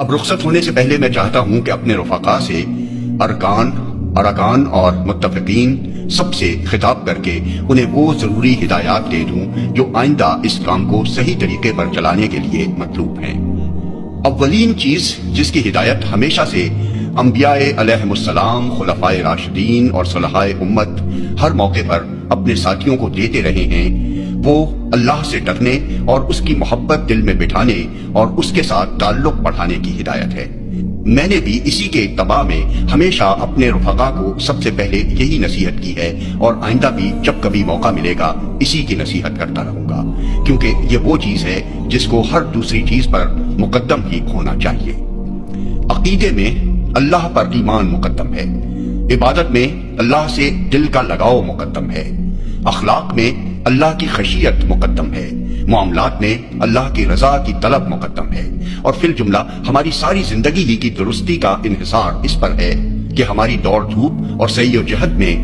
اب رخصت ہونے سے پہلے میں چاہتا ہوں کہ اپنے رفقا سے ارکان اور متفقین سب سے خطاب کر کے انہیں وہ ضروری ہدایات دے دوں جو آئندہ اس کام کو صحیح طریقے پر چلانے کے لیے مطلوب ہیں۔ اولین چیز جس کی ہدایت ہمیشہ سے انبیاء علیہم السلام، خلفائے راشدین اور صلحائے امت ہر موقع پر اپنے ساتھیوں کو دیتے رہے ہیں، وہ اللہ سے ڈرنے اور اس کی محبت دل میں بٹھانے اور اس کے ساتھ تعلق بڑھانے کی ہدایت ہے۔ میں نے بھی اسی کے اتباع میں ہمیشہ اپنے رفقا کو سب سے پہلے یہی نصیحت کی ہے، اور آئندہ بھی جب کبھی موقع ملے گا اسی کی نصیحت کرتا رہوں گا، کیونکہ یہ وہ چیز ہے جس کو ہر دوسری چیز پر مقدم ہی ہونا چاہیے۔ عقیدے میں اللہ پر ایمان مقدم ہے، عبادت میں اللہ سے دل کا لگاؤ مقدم ہے، اخلاق میں اللہ کی خشیت مقدم ہے، معاملات میں اللہ کی رضا کی طلب مقدم ہے، اور فی الجملہ ہماری ساری زندگی ہی کی درستی کا انحصار اس پر ہے کہ ہماری دوڑ دھوپ اور سعی و جہد میں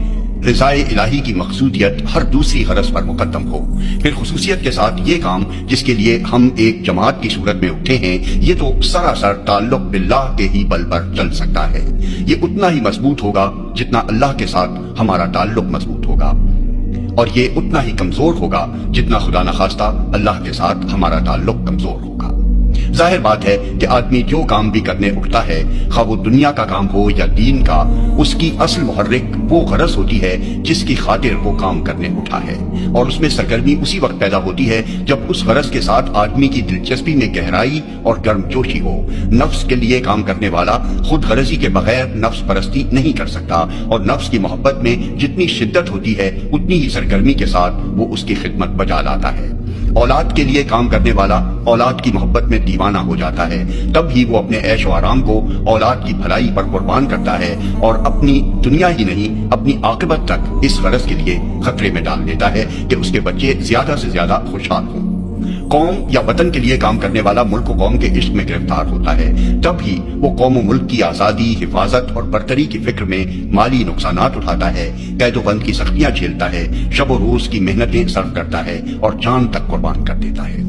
رضائے الہی کی مقصودیت ہر دوسری غرض پر مقدم ہو۔ پھر خصوصیت کے ساتھ یہ کام جس کے لیے ہم ایک جماعت کی صورت میں اٹھے ہیں، یہ تو سراسر تعلق باللہ کے ہی بل پر چل سکتا ہے۔ یہ اتنا ہی مضبوط ہوگا جتنا اللہ کے ساتھ ہمارا تعلق مضبوط ہوگا، اور یہ اتنا ہی کمزور ہوگا جتنا خدا نخواستہ اللہ کے ساتھ ہمارا تعلق کمزور ہوگا۔ ظاہر بات ہے کہ آدمی جو کام بھی کرنے اٹھتا ہے، خواہ وہ دنیا کا کام ہو یا دین کا، اس کی اصل محرک وہ غرض ہوتی ہے جس کی خاطر وہ کام کرنے اٹھا ہے، اور اس میں سرگرمی اسی وقت پیدا ہوتی ہے جب اس غرض کے ساتھ آدمی کی دلچسپی میں گہرائی اور گرم جوشی ہو۔ نفس کے لیے کام کرنے والا خود غرضی کے بغیر نفس پرستی نہیں کر سکتا، اور نفس کی محبت میں جتنی شدت ہوتی ہے اتنی ہی سرگرمی کے ساتھ وہ اس کی خدمت بجا لاتا ہے۔ اولاد کے لیے کام کرنے والا اولاد کی محبت میں دیوانہ ہو جاتا ہے، تب ہی وہ اپنے عیش و آرام کو اولاد کی بھلائی پر قربان کرتا ہے، اور اپنی دنیا ہی نہیں اپنی عاقبت تک اس غرض کے لیے خطرے میں ڈال دیتا ہے کہ اس کے بچے زیادہ سے زیادہ خوشحال ہوں۔ قوم یا وطن کے لیے کام کرنے والا ملک و قوم کے عشق میں گرفتار ہوتا ہے، تب ہی وہ قوم و ملک کی آزادی، حفاظت اور برتری کی فکر میں مالی نقصانات اٹھاتا ہے، قید و بند کی سختیاں جھیلتا ہے، شب و روز کی محنتیں صرف کرتا ہے اور جان تک قربان کر دیتا ہے۔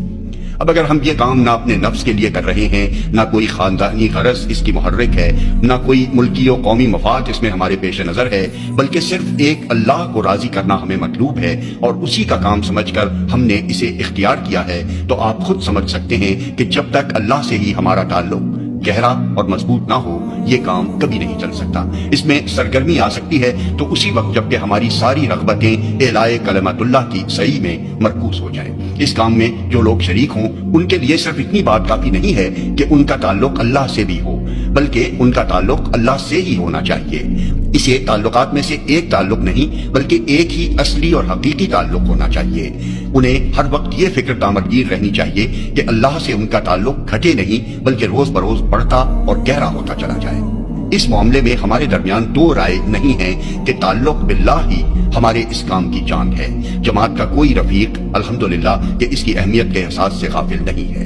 اب اگر ہم یہ کام نہ اپنے نفس کے لیے کر رہے ہیں، نہ کوئی خاندانی غرض اس کی محرک ہے، نہ کوئی ملکی و قومی مفاد اس میں ہمارے پیش نظر ہے، بلکہ صرف ایک اللہ کو راضی کرنا ہمیں مطلوب ہے اور اسی کا کام سمجھ کر ہم نے اسے اختیار کیا ہے، تو آپ خود سمجھ سکتے ہیں کہ جب تک اللہ سے ہی ہمارا تعلق گہرا اور مضبوط نہ ہو یہ کام کبھی نہیں چل سکتا۔ اس میں سرگرمی آ سکتی ہے تو اسی وقت جب کہ ہماری ساری رغبتیں اعلاء کلمت اللہ کی صحیح میں مرکوز ہو جائیں۔ اس کام میں جو لوگ شریک ہوں ان کے لیے صرف اتنی بات کافی نہیں ہے کہ ان کا تعلق اللہ سے بھی ہو، بلکہ ان کا تعلق اللہ سے ہی ہونا چاہیے۔ اسے تعلقات میں سے ایک تعلق نہیں بلکہ ایک ہی اصلی اور حقیقی تعلق ہونا چاہیے۔ انہیں ہر وقت یہ فکر دامدگیر رہنی چاہیے کہ اللہ سے ان کا تعلق گھٹے نہیں بلکہ روز بروز بڑھتا اور گہرا ہوتا چلا جائے۔ اس معاملے میں ہمارے درمیان دو رائے نہیں ہے کہ تعلق باللہ ہی ہمارے اس کام کی جان ہے۔ جماعت کا کوئی رفیق الحمدللہ کہ اس کی اہمیت کے احساس سے غافل نہیں ہے۔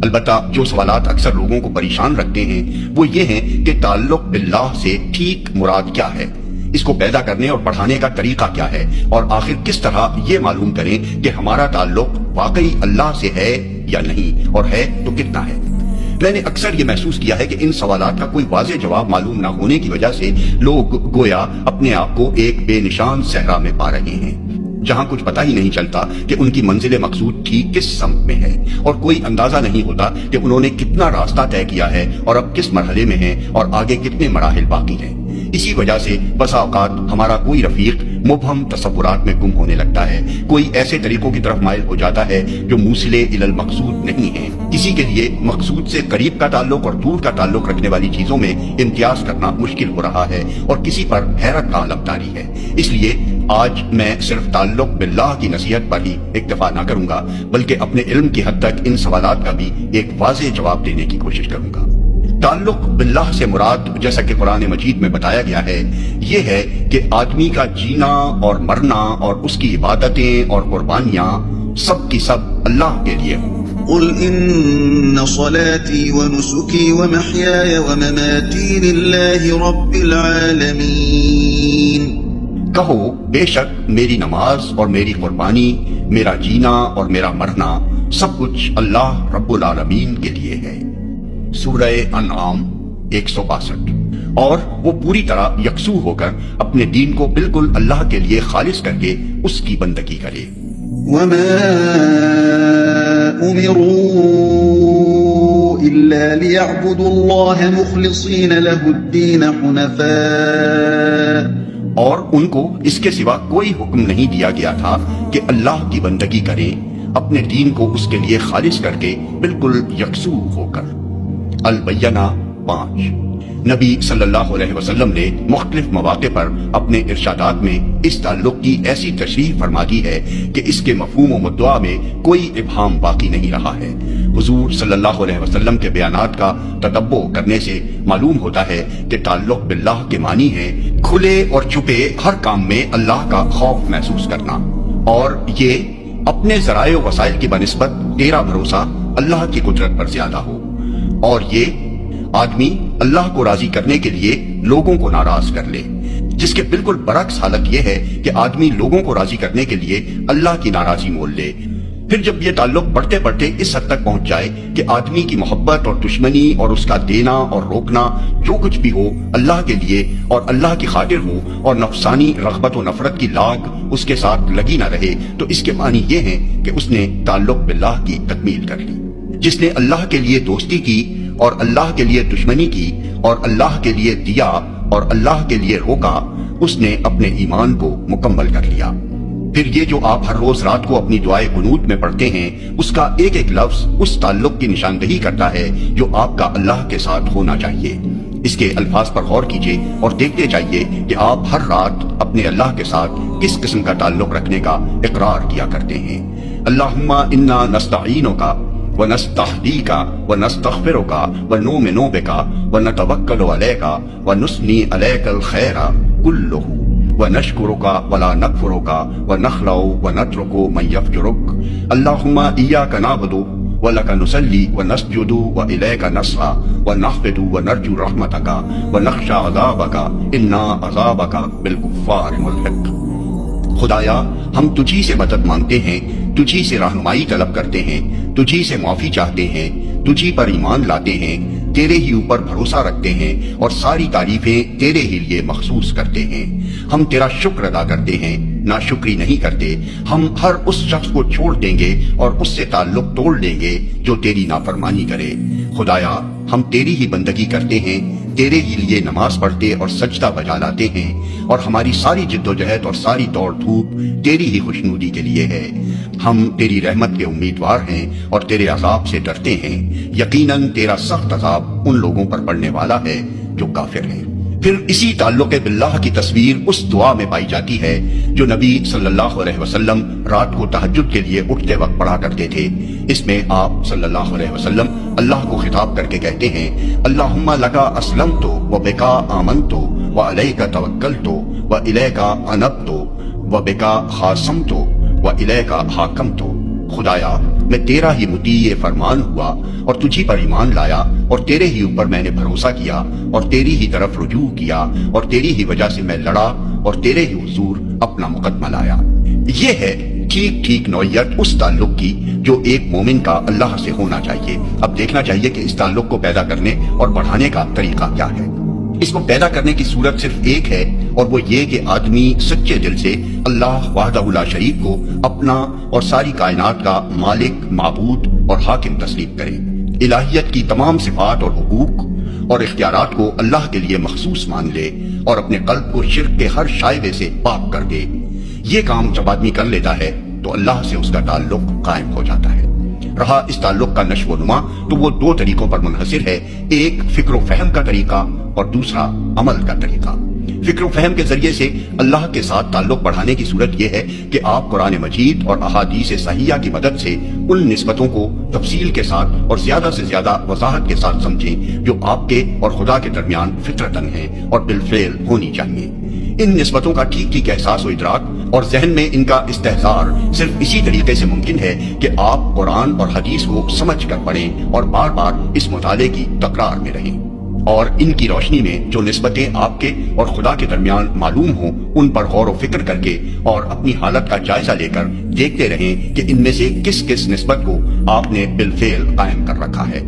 البتہ جو سوالات اکثر لوگوں کو پریشان رکھتے ہیں وہ یہ ہیں کہ تعلق باللہ سے ٹھیک مراد کیا ہے، اس کو پیدا کرنے اور بڑھانے کا طریقہ کیا ہے، اور آخر کس طرح یہ معلوم کریں کہ ہمارا تعلق واقعی اللہ سے ہے یا نہیں، اور ہے تو کتنا ہے۔ میں نے اکثر یہ محسوس کیا ہے کہ ان سوالات کا کوئی واضح جواب معلوم نہ ہونے کی وجہ سے لوگ گویا اپنے آپ کو ایک بے نشان صحرا میں پا رہے ہیں، جہاں کچھ پتہ ہی نہیں چلتا کہ ان کی منزل مقصود ٹھیک کس سمت میں ہے، اور کوئی اندازہ نہیں ہوتا کہ انہوں نے کتنا راستہ طے کیا ہے اور اب کس مرحلے میں ہیں اور آگے کتنے مراحل باقی ہیں۔ اسی وجہ سے بسا اوقات ہمارا کوئی رفیق مبہم تصورات میں گم ہونے لگتا ہے، کوئی ایسے طریقوں کی طرف مائل ہو جاتا ہے جو موصل الی المقصود نہیں ہیں۔ کسی کے لیے مقصود سے قریب کا تعلق اور دور کا تعلق رکھنے والی چیزوں میں امتیاز کرنا مشکل ہو رہا ہے، اور کسی پر حیرت کا علم طاری ہے۔ اس لیے آج میں صرف تعلق باللہ کی نصیحت پر ہی اکتفا نہ کروں گا بلکہ اپنے علم کی حد تک ان سوالات کا بھی ایک واضح جواب دینے کی کوشش کروں گا۔ تعلق باللہ سے مراد جیسا کہ قرآن مجید میں بتایا گیا ہے یہ ہے کہ آدمی کا جینا اور مرنا اور اس کی عبادتیں اور قربانیاں سب کی سب اللہ کے لیے ہوں۔ قل ان صلاتي ونسكي ومحياي ومماتي لله رب العالمين۔ کہو بے شک میری نماز اور میری قربانی، میرا جینا اور میرا مرنا سب کچھ اللہ رب العالمین کے لیے ہے۔ سورہ انعام 162۔ اور وہ پوری طرح یکسو ہو کر اپنے دین کو بالکل اللہ کے لیے خالص کر کے اس کی بندگی کرے۔ وما امروا الا ليعبدوا الله مخلصين له الدين حنفاء، اور ان کو اس کے سوا کوئی حکم نہیں دیا گیا تھا کہ اللہ کی بندگی کریں، اپنے دین کو اس کے لیے خالص کر کے بالکل یکسو ہو کر۔ البینہ 5۔ نبی صلی اللہ علیہ وسلم نے مختلف مواقع پر اپنے ارشادات میں اس تعلق کی ایسی تشریح فرما دی ہے کہ اس کے مفہوم و مدعا میں کوئی ابہام باقی نہیں رہا ہے۔ حضور صلی اللہ علیہ وسلم کے بیانات کا تتبع کرنے سے معلوم ہوتا ہے کہ تعلق باللہ کے معنی ہے کھلے اور چھپے ہر کام میں اللہ کا خوف محسوس کرنا، اور یہ اپنے ذرائع و وسائل کی بنسبت تیرا بھروسہ اللہ کی قدرت پر زیادہ ہو، اور یہ آدمی اللہ کو راضی کرنے کے لیے لوگوں کو ناراض کر لے، جس کے بالکل برعکس حالت یہ ہے کہ آدمی لوگوں کو راضی کرنے کے لیے اللہ کی ناراضی مول لے۔ پھر جب یہ تعلق بڑھتے بڑھتے اس حد تک پہنچ جائے کہ آدمی کی محبت اور دشمنی اور اس کا دینا اور روکنا جو کچھ بھی ہو اللہ کے لیے اور اللہ کی خاطر ہو، اور نفسانی رغبت و نفرت کی لاگ اس کے ساتھ لگی نہ رہے، تو اس کے معنی یہ ہے کہ اس نے تعلق باللہ کی تکمیل کر لی۔ جس نے اللہ کے لیے دوستی کی اور اللہ کے لیے دشمنی کی اور اللہ کے لیے دیا اور اللہ کے لیے روکا، اس نے اپنے ایمان کو مکمل کر لیا۔ پھر یہ جو آپ ہر روز رات کو اپنی دعائے قنوت میں پڑھتے ہیں، اس کا ایک ایک لفظ اس تعلق کی نشاندہی کرتا ہے جو آپ کا اللہ کے ساتھ ہونا چاہیے۔ اس کے الفاظ پر غور کیجئے اور دیکھتے جائیے کہ آپ ہر رات اپنے اللہ کے ساتھ کس قسم کا تعلق رکھنے کا اقرار کیا کرتے ہیں۔ اللہم انا نستعینک ونستہدیک ونستغفرک ونؤمن بک ونتوکل علیک ونثنی علیک الخیر کلہ ونشکرک ولا نکفرک ونخلع ونترک من یفجرک۔ اللہم ایاک نعبد ولک نصلی ونسجد والیک نسعی ونخفض ونرجو رحمتک ونخشى عذابک ان عذابک بالکفار ملحق۔ خدایا ہم تجھی سے مدد مانگتے ہیں، تجھی سے رہنمائی طلب کرتے ہیں، تجھی سے معافی چاہتے ہیں، تجھی پر ایمان لاتے ہیں، تیرے ہی اوپر بھروسہ رکھتے ہیں اور ساری تعریفیں تیرے ہی لیے مخصوص کرتے ہیں۔ ہم تیرا شکر ادا کرتے ہیں، ناشکری نہیں کرتے۔ ہم ہر اس شخص کو چھوڑ دیں گے اور اس سے تعلق توڑ دیں گے جو تیری نافرمانی کرے۔ خدایا ہم تیری ہی بندگی کرتے ہیں، تیرے ہی لیے نماز پڑھتے اور سجدہ بجا لاتے ہیں، اور ہماری ساری جد و جہد اور ساری دوڑ دھوپ تیری ہی خوشنودی کے لیے ہے۔ ہم تیری رحمت کے امیدوار ہیں اور تیرے عذاب سے ڈرتے ہیں۔ یقیناً تیرا سخت عذاب ان لوگوں پر پڑنے والا ہے جو کافر ہیں۔ پھر اسی تعلق باللہ کی تصویر اس دعا میں پائی جاتی ہے جو نبی صلی اللہ علیہ وسلم رات کو تہجد کے لیے اٹھتے وقت پڑھا کرتے تھے۔ اس میں آپ صلی اللہ علیہ وسلم اللہ کو خطاب کر کے کہتے ہیں، اللہم لکا اسلمت وبکا آمنت وعلیک توکلت والیک انبت وبکا خاصمت والیک حاکمت۔ خدایا میں تیرا ہی مطیع فرمان ہوا اور تجھی پر ایمان لایا اور تیرے ہی اوپر میں نے بھروسہ کیا اور تیری ہی طرف رجوع کیا اور تیری ہی وجہ سے میں لڑا اور تیرے ہی حضور اپنا مقدمہ لایا۔ یہ ہے ٹھیک ٹھیک نوعیت اس تعلق کی جو ایک مومن کا اللہ سے ہونا چاہیے۔ اب دیکھنا چاہیے کہ اس تعلق کو پیدا کرنے اور بڑھانے کا طریقہ کیا ہے۔ اس کو پیدا کرنے کی صورت صرف ایک ہے، اور وہ یہ کہ آدمی سچے دل سے اللہ وحدہ لا شریک کو اپنا اور ساری کائنات کا مالک، معبود اور حاکم تسلیم کرے، الہیت کی تمام صفات اور حقوق اور اختیارات کو اللہ کے لیے مخصوص مان لے اور اپنے قلب کو شرک کے ہر شائبے سے پاک کر دے۔ یہ کام جب آدمی کر لیتا ہے تو اللہ سے اس کا تعلق قائم ہو جاتا ہے۔ رہا اس تعلق کا نشو و نما تو وہ دو طریقوں پر منحصر ہے، ایک فکر و فہم کا طریقہ اور دوسرا عمل کا طریقہ۔ فکر و فہم کے ذریعے سے اللہ کے ساتھ تعلق بڑھانے کی صورت یہ ہے کہ آپ قرآن مجید اور احادیث صحیحہ کی مدد سے ان نسبتوں کو تفصیل کے ساتھ اور زیادہ سے زیادہ وضاحت کے ساتھ سمجھیں جو آپ کے اور خدا کے درمیان فطرتاً ہیں اور بالفعل ہونی چاہیے۔ ان نسبتوں کا ٹھیک ٹھیک احساس و ادراک اور ذہن میں ان کا استحضار صرف اسی طریقے سے ممکن ہے کہ آپ قرآن اور حدیث کو سمجھ کر پڑھیں اور بار بار اس مطالعے کی تکرار میں رہیں، اور ان کی روشنی میں جو نسبتیں آپ کے اور خدا کے درمیان معلوم ہوں ان پر غور و فکر کر کے اور اپنی حالت کا جائزہ لے کر دیکھتے رہیں کہ ان میں سے کس کس نسبت کو آپ نے بالفعل قائم کر رکھا ہے۔